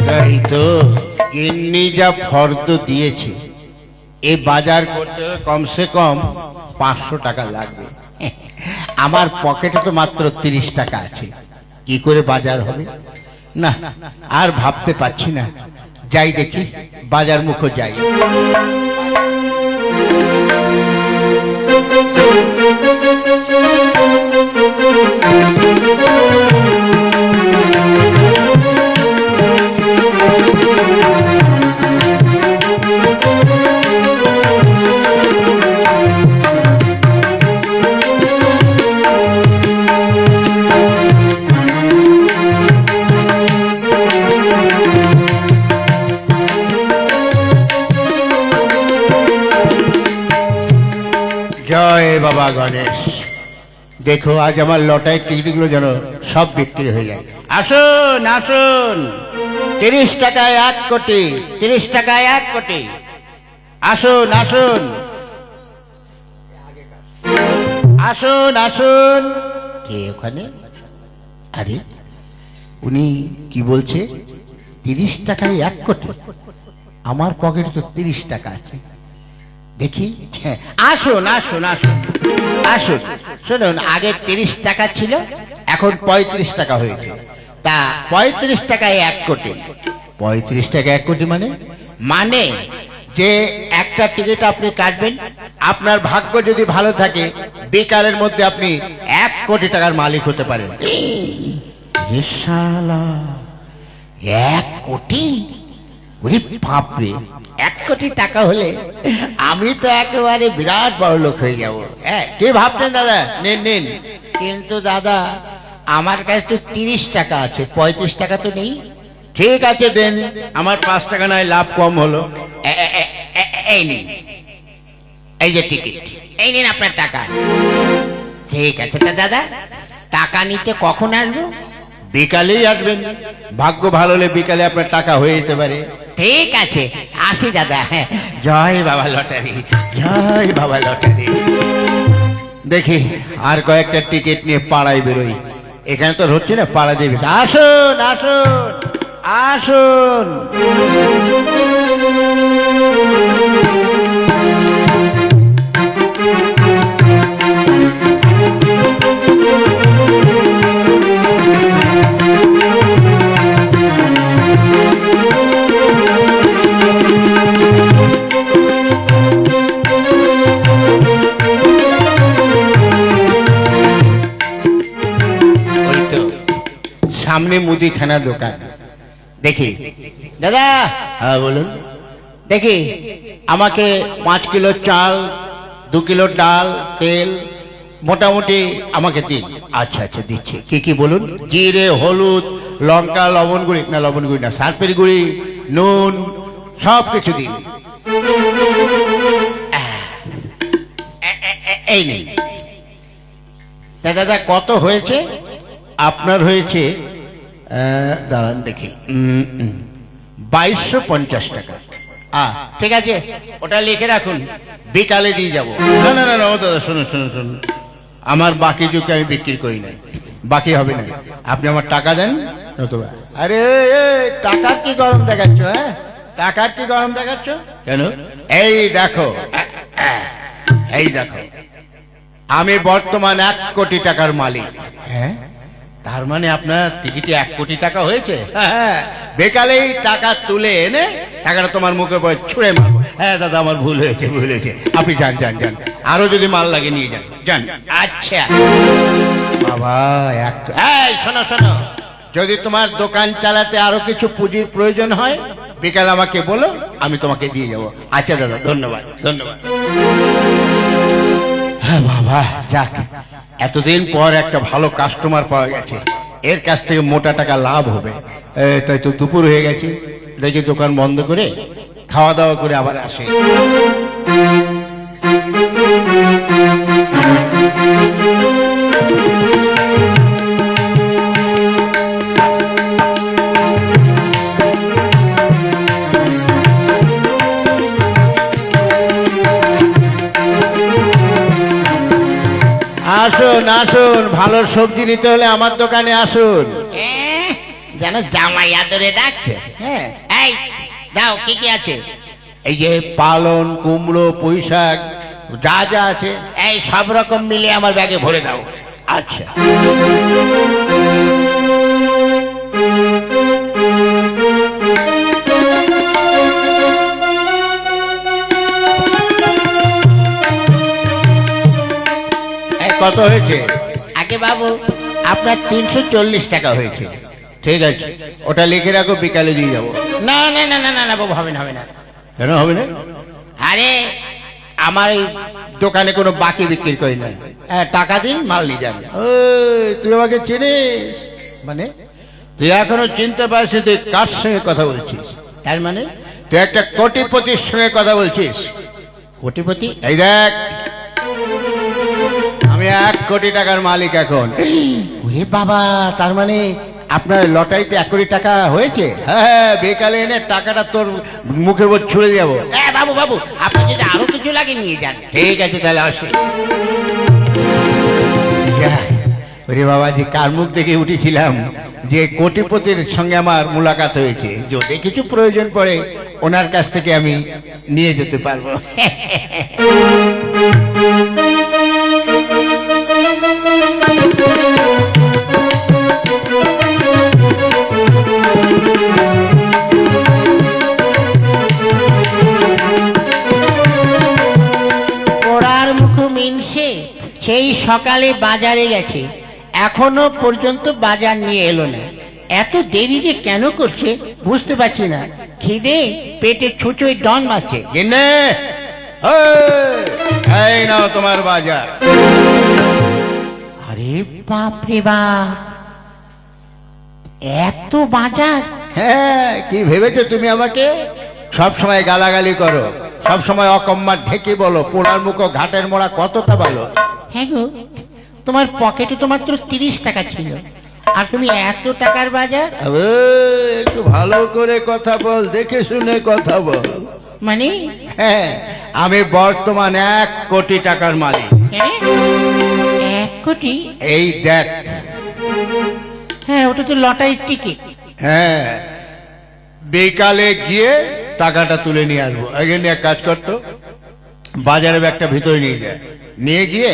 তাই তো গিন্নি যা ফর্দ দিয়েছে, এই বাজার করতে কমসে কম 500 টাকা লাগবে। আমার পকেটে তো মাত্র 30 টাকা আছে, কি করে বাজার হবে? না, আর ভাবতে পারছি না। যাই দেখি, বাজার মুখো যাই। জয় বাবা গণেশ। দেখো, আজ আমার লটারির টিকিটগুলো যেন সব বিক্রি হয়ে যায়। আসুন আসুন, 30 টাকায় 1 কোটি, 30 টাকায় 1 কোটি। আসুন আসুন আসুন আসুন। কে ওখানে? আরে, উনি কি বলছে? 30 টাকায় 1 কোটি? আমার পকেটে তো 30 টাকা আছে। দেখি। আসুন আসুন আসুন আসুন। শুনুন, আগে 30 টাকা ছিল, এখন 35 টাকা হয়েছে। তা 35 টাকায় 1 কোটি। 35 টাকা 1 কোটি মানে? মানে যে একটা টিকিট আপনি কাটবেন, আপনার ভাগ্য যদি ভালো থাকে, বিকালের মধ্যে আপনি 1 কোটি টাকার মালিক হতে পারেন। 1 কোটি? ওরে বাপরে! 1 কোটি টাকা হলে আমি তো একেবারে বিরাট বড় লোক হয়ে যাব। হ্যাঁ, কি ভাবছেন দাদা? নিন নিন। কিন্তু দাদা, আমার কাছে তো 30 টাকা আছে, 35 টাকা তো নেই। ঠিক আছে, দেন। আমার 5 টাকা নয় লাভ কম হলো। এই নিন, এই যে টিকিট, এই নিন আপনার টাকা। ঠিক আছে। তা দাদা, টাকা নিতে কখন আসবো? বিকালেই আসবেন। ভাগ্য ভালো হলে বিকালে আপনার টাকা হয়ে যেতে পারে। ঠিক আছে, আসি দাদা। হ্যাঁ, জয় বাবা লটারি, জয় বাবা লটারি। দেখি আর কয়েকটা টিকিট নিয়ে পাড়ায় বেরোই। এখানে তো হচ্ছে না, পাড়া দেবে। আসুন আসুন আসুন। সামনে মুদিখানা দোকান। দেখি দাদা। হ্যাঁ বলুন। দেখি, আমাকে 5 কিলো চাল, 2 কিলো ডাল, তেল মোটামুটি আমাকে দিন। আচ্ছা আচ্ছা, দিচ্ছি। কি কি বলুন? জিরে, হলুদ, লঙ্কা, লবণ গুঁড়ি, না লবণ গুঁড়ি না, সার্ফের গুঁড়ি, নুন, সব কিছু দিন। এই নেই। দাদা কত হয়েছে? আপনার হয়েছে, দাঁড়ান দেখি, 2250 টাকা। ঠিক আছে, ওটা লিখে রাখুন, বিকালে দিয়ে যাবো। না না না, ও দাদা শুনুন শুনুন শুনুন, আমার বাকি যুগে আমি বিক্রি করি নাই, বাকি হবে না। আপনি আমার টাকা দেন নতুবা। আরে টাকার কি গরম দেখাচ্ছ? হ্যাঁ, টাকার কি গরম দেখাচ্ছ কেন? এই দেখো, এই দেখো, আমি বর্তমান 1 কোটি টাকার মালিক। হ্যাঁ, তার মানে আপনার টিকিটে 1 কোটি টাকা হয়েছে? হ্যাঁ, বেকালেই টাকা তুলে এনে টাকাটা তোমার মুখে পড়ে ছুঁড়ে মারবো। হ্যাঁ দাদা, আমার ভুল হয়েছে, ভুল হয়েছে। আপনি যান যান যান, আরো যদি মাল লাগে নিয়ে যান, যান। আচ্ছা বাবা, এই শোনো শোনো, যদি তোমার দোকান চালাতে আরো কিছু পুঁজির প্রয়োজন হয়, বিকাল আমাকে বলো, আমি তোমাকে দিয়ে যাবো। আচ্ছা দাদা, ধন্যবাদ ধন্যবাদ। হ্যাঁ বাবা, যাক, এতদিন পর একটা ভালো কাস্টমার পাওয়া গেছে, এর কাছ থেকে মোটা টাকা লাভ হবে। তাই তো দুপুর হয়ে গেছে, দেখি দোকান বন্ধ করে খাওয়া দাওয়া করে আবার আসে। আসুন আসুন, ভালো সবজি নিতে হলে আমার দোকানে আসুন। যেন জামাই আদরে ডাকছে। হ্যাঁ, এই দাও, কি কি আছে? এই যে পালন, কুমড়ো, পুঁই শাক, যা যা আছে এই সব রকম মিলিয়ে আমার ব্যাগে ভরে দাও। আচ্ছা। কত হয়েছে? আগে বাবু, আপনার 340 টাকা হয়েছে। ঠিক আছে, ওটা লিখে রাখো, বিকালে দিয়ে যাবো। না না না না না না বাবু, হবে না হবে না। কেন হবে না? আরে আমার এই দোকানে কোনো বাকি বিক্রি করি না। হ্যাঁ, টাকা দিন, মাল নিয়ে যান। ওই, তুই আমাকে চিনিস? মানে তুই এখনো চিনতে পারছিস তুই কার সঙ্গে কথা বলছিস? তার মানে তুই একটা কোটিপতির সঙ্গে কথা বলছিস। কোটিপতি? এই দেখ, আমি 1 কোটি টাকার মালিক এখন। ওরে বাবা, তার মানে আপনার লটারিতে 1 কোটি টাকা হয়েছে? হ্যাঁ, বিকালে এনে টাকাটা তোর মুখের উপর ছুঁড়ে যাবো। বাবু বাবু, আপনি যদি আরো কিছু লাগে নিয়ে যান। ঠিক আছে, তাহলে আসি। ওরে বাবা, যে কার মুখ দেখে উঠেছিলাম যে কোটিপতির সঙ্গে আমার মুলাকাত হয়েছে, যদি কিছু প্রয়োজন পড়ে ওনার কাছ থেকে আমি নিয়ে যেতে পারবো। পোড়ার মুখ মিনসে সেই সকালে বাজারে গেছে, এখনো পর্যন্ত বাজার নিয়ে এলো না। এত দেরি যে কেন করছে বুঝতে পারছি না। খিদে পেটে ছুঁচোয় ডন মারছে। গিন্নে, এই নাও তোমার বাজার। আরে বাপ রে বাপ, এত বাজার! হ্যাঁ, কি ভেবেছো তুমি আমাকে? সব সময় গালাগালি করো, সব সময় অকম্মার ঢেকে বলো, পোড়ার মুখো ঘাটের মোড়া কতটা বলো। হ্যাঁ গো, তোমার পকেটে তো মাত্র 30 টাকা ছিল, আর তুমি এত টাকার বাজার? একটু ভালো করে কথা বল, দেখে শুনে কথা বল। মানে? হ্যাঁ, আমি বর্তমান 1 কোটি টাকার মালিক। হ্যাঁ, 1 কোটি? এই দেখ। হ্যাঁ, ওটা তো লটারির টিকিট। হ্যাঁ, বিকালে গিয়ে টাকাটা তুলে নিয়ে আসবো। আগে নিয়ে এক কাজ করতো, বাজারে ব্যাগটা ভিতরে নিয়ে যায়, নিয়ে গিয়ে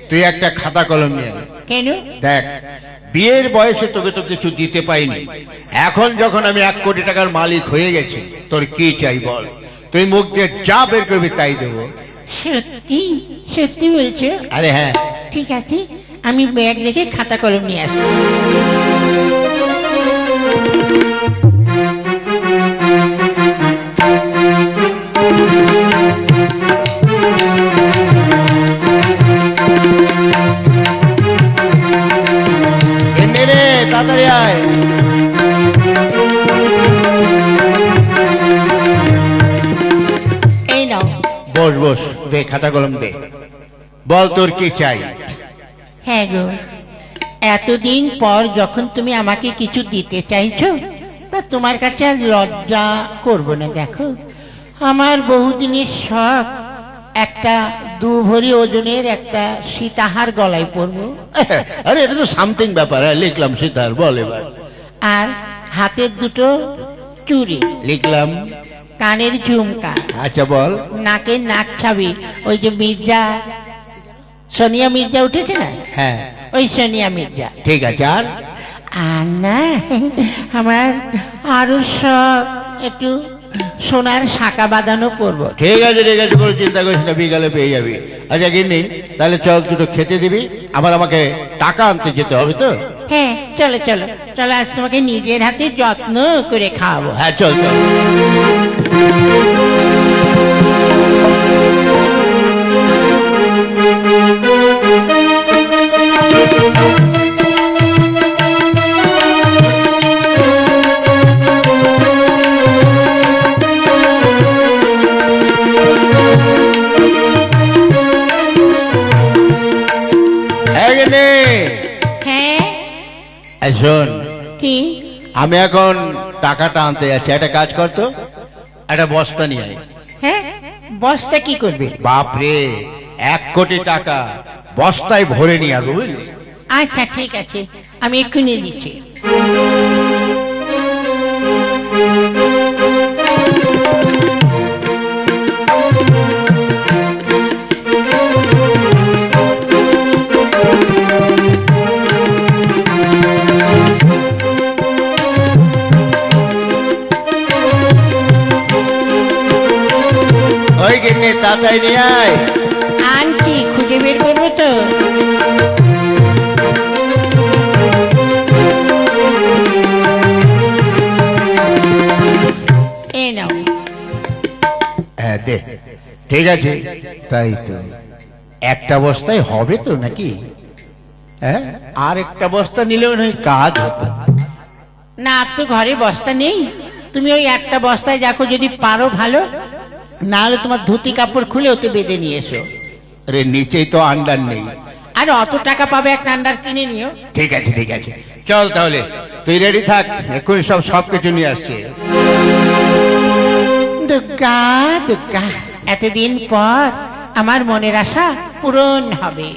তুই একটা খাতা কলম নিয়ে আয়। কেন? দেখ, বিয়ের বয়সে তোকে তো কিছু দিতে পাইনি, এখন যখন আমি 1 কোটি টাকার মালিক হয়ে গেছি, তোর কি চাই বল? তুই মুখ দিয়ে যা বের করবি তাই দেবো। সত্যি? সত্যি বলছো? আরে হ্যাঁ। ঠিক আছে, আমি ব্যাগ রেখে খাতা কলম নিয়ে আসবো। রে, তাড়াতাড়ি আয়। এই নাও। বস বস, দে খাতা কলম দে, বল তোর কি চাই? হ্যাঁ গো, এতদিন পর যখন তুমি আমাকে কিছু দিতে চাইছো, তা তোমার কাছে আর লজ্জা করবো না। দেখো, আমার বহুদিনের শখ একটা 2 ভরি ওজনের একটা সীতাহার গলায় পরবো। আরে এটা তো সামথিং ব্যাপার। লিখলাম সীতাহার, বল এবার। আর হাতের 2টো চুড়ি লিখলাম। কানের ঝুমকা। আচ্ছা বল। নাকের নাক ছাবি, ওই যে মির্জা, সোনিয়া মির্জা উঠেছে না, হ্যাঁ, ওই সোনিয়া মির্জা। ঠিক আছে। আর আর না, আমার আরো শখ একটু সোনার শাঁকা বাঁধানো পরবো। ঠিক আছে, ঠিক আছে, কোনো চিন্তা করিস না, বিকালে পেয়ে যাবি। আচ্ছা গিন্নি, তাহলে চল, দুটো খেতে দিবি, আবার আমাকে টাকা আনতে যেতে হবে তো। হ্যাঁ, চলো চলো চলো, আজ তোমাকে নিজের হাতে যত্ন করে খাওয়াবো। হ্যাঁ, চল চল। হ্যাঁ, শোন, কি? আমি এখন টাকাটা আনতে যাচ্ছি, একটা কাজ করতো, একটা বস্তা নিয়ে আয়। হ্যাঁ, বস্তা কি করবে? বাপরে, 1 কোটি টাকা বস্তায় ভরে নিয়ে আসবো, বুঝলি? আচ্ছা ঠিক আছে, আমি এক্ষুনি দিচ্ছি। গিন্নি তাড়াতাড়ি নিয়ে আয়। আনছি, খুঁজে বের করবো তো। এই নাও। হ্যাঁ দে, ঠিক আছে। তাই তো, একটা বস্তায় হবে তো নাকি? হ্যাঁ, আর একটা বস্তা নিলেও নয় কাজ হতো। না, তো ঘরে বস্তা নেই। তুমি ওই একটা বস্তায় দেখো, যদি পারো ভালো, না হলে তোমার ধুতি কাপড় খুলে ওতে বেঁধে নিয়ে এসো। আরে নিচেই তো আন্ডার নেই। আর অত টাকা পাবে, একটা আন্ডার কিনে নিও। ঠিক আছে ঠিক আছে, চল তাহলে, তুই রেডি থাক, এক্ষুনি সব কিছু নিয়ে আসছি। দুর্গা দুর্গা, এতদিন পর আমার মনের আশা পূরণ হবে।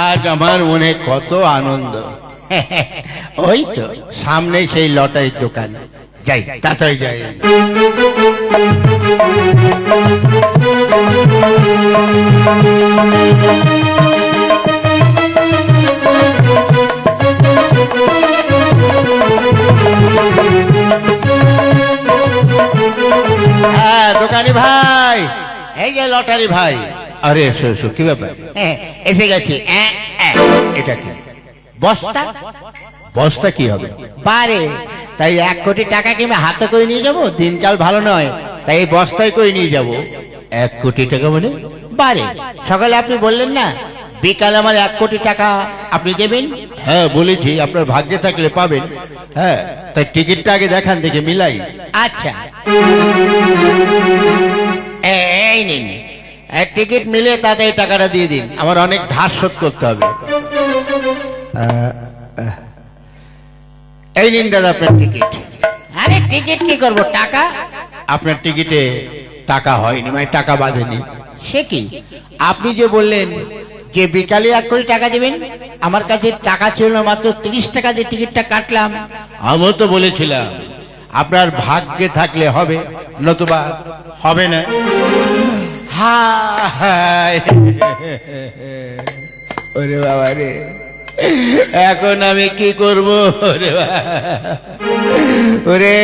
আজ আমার মনে কত আনন্দ। ওই তো সামনে সেই লটারির দোকান, যাই তাড়াতাড়ি যাই। হ্যাঁ দোকানি ভাই, এই যে লটারি ভাই। আরে এসো এসো, কি ব্যাপার? এসে গেছি। এটা কি বস্তা? বস্তা কি হবে? পারে, তাই 1 কোটি টাকা কিংবা হাতে করে নিয়ে যাবো, দিনকাল ভালো নয়, তাই এই বস্তায় করে নিয়ে যাবো। 1 কোটি টাকা মানে? পারে, সকালে আপনি বললেন না বিকালে আমার 1 কোটি টাকা আপনি দেবেন। হ্যাঁ বলেছি, আপনার ভাগ্যে থাকলে পাবেন। হ্যাঁ, তাই টিকিটটা আগে দেখান, দেখে মিলাই। আচ্ছা, এই নিন, টিকিট মিলে তাতে এই টাকাটা দিয়ে দিন। আমার অনেক ধার শোধ করতে হবে। এই নিন দাদা আপনার টিকিট। আরে টিকিট কি করব, টাকা? আপনার টিকিটে টাকা হয়নি, মানে টাকা বাঁধেনি। সে কি, আপনি যে বললেন যে বিকালে 1 কোটি টাকা দেবেন, আমার কাছে টাকা ছিল না, মাত্র 30 টাকা দিয়ে টিকিটটা কাটলাম। আমিও তো বলেছিলাম আপনার ভাগ্যে থাকলে হবে, নতুবা হবে না। হায়, ওরে বাবা রে, এখন আমি কি করব? ওরে বাবা, ওরে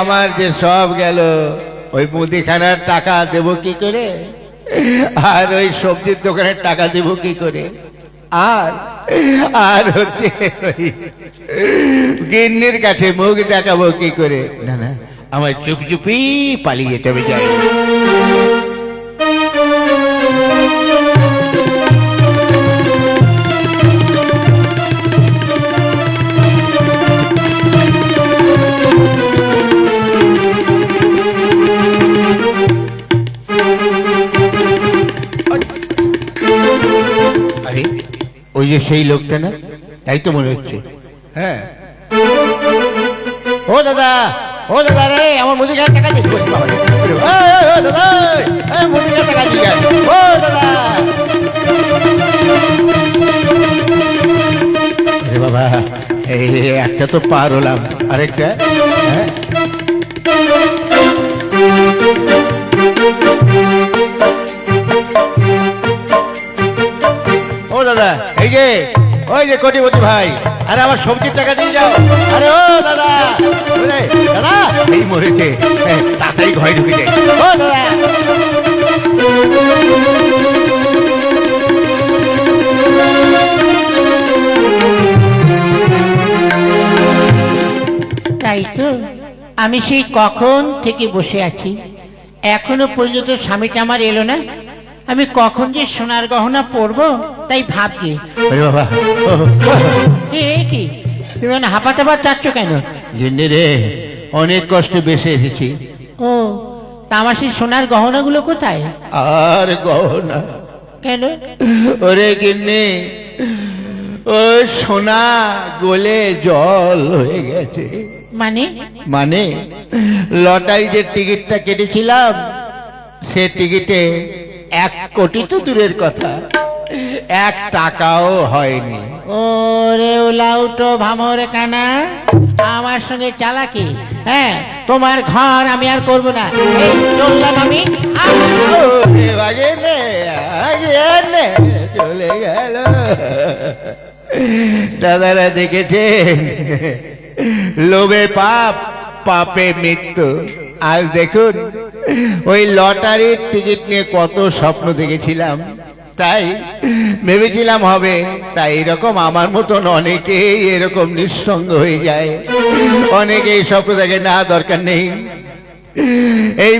আমার যে সব গেল। ওই মুদিখানার টাকা দেব কি করে, আর ওই সবজির দোকানের টাকা দেব কি করে, আর আর হচ্ছে ওই গিন্নির কাছে মুখ দেখাবো কি করে? না না, আমার চুপি চুপি পালিয়ে যেতে হবে। যাই, আরে ওই যে সেই লোকটা না, তাই তো মনে হচ্ছে। হ্যাঁ, ও দাদা, ও দাদা রে, আমার মুদিখানার টাকা দিয়ে দিবো। ও দাদা, মুদিখানার টাকা দিয়ে, ও দাদা। আরে বাবা, এই একটা তো পার হলাম, আরেকটা। হ্যাঁ, ও দাদা, এই যে ওই যে কোটিপতি ভাই, আরে আমার সবজির টাকা দিয়ে যাও। আরে ও দাদা, দাদা এই মরেছে, তাড়াতাড়ি ঘরে ঢুকে যাই। ও দাদা, তাই তো, আমি সেই কখন থেকে বসে আছি, এখনো পর্যন্ত স্বামীটা আমার এলো না। আমি কখন যে সোনার গহনা পরবো তাই ভাবছি। আরে বাবা, কি তুমি হাঁপাচাপা চাচ্ছ কেন? গিন্নি রে, অনেক কষ্টে বেসে এসেছি। ও, তা আমার সেই সোনার গহনাগুলো কোথায়? আর গহনা কেন? ওরে গিন্নি, ও সোনা গলে জল হয়ে গেছে। মানে? মানে লটারি যে টিকিটটা কেটেছিলাম সে টিকিটে 1 কোটি তো দূরের কথা, 1 টাকাও হয়নি। ওরে উলাউটো ভামর কানা, আমার সঙ্গে চালাকি? হ্যাঁ, তোমার ঘর আমি আর করব না, এই চললাম আমি। আগে নে, চলে গেল। দাদারা দেখেছেন, লোভে পাপ, পাপে মৃত্যু। আজ দেখুন, ওই লটারির টিকিট নিয়ে কত স্বপ্ন দেখেছিলাম, তাই ভেবেছিলাম হবে, তাই এরকম আমার মতন অনেকেই এরকম নিঃসঙ্গ হয়ে যায়, অনেকেই স্বপ্ন দেখে না, দরকার নেই এই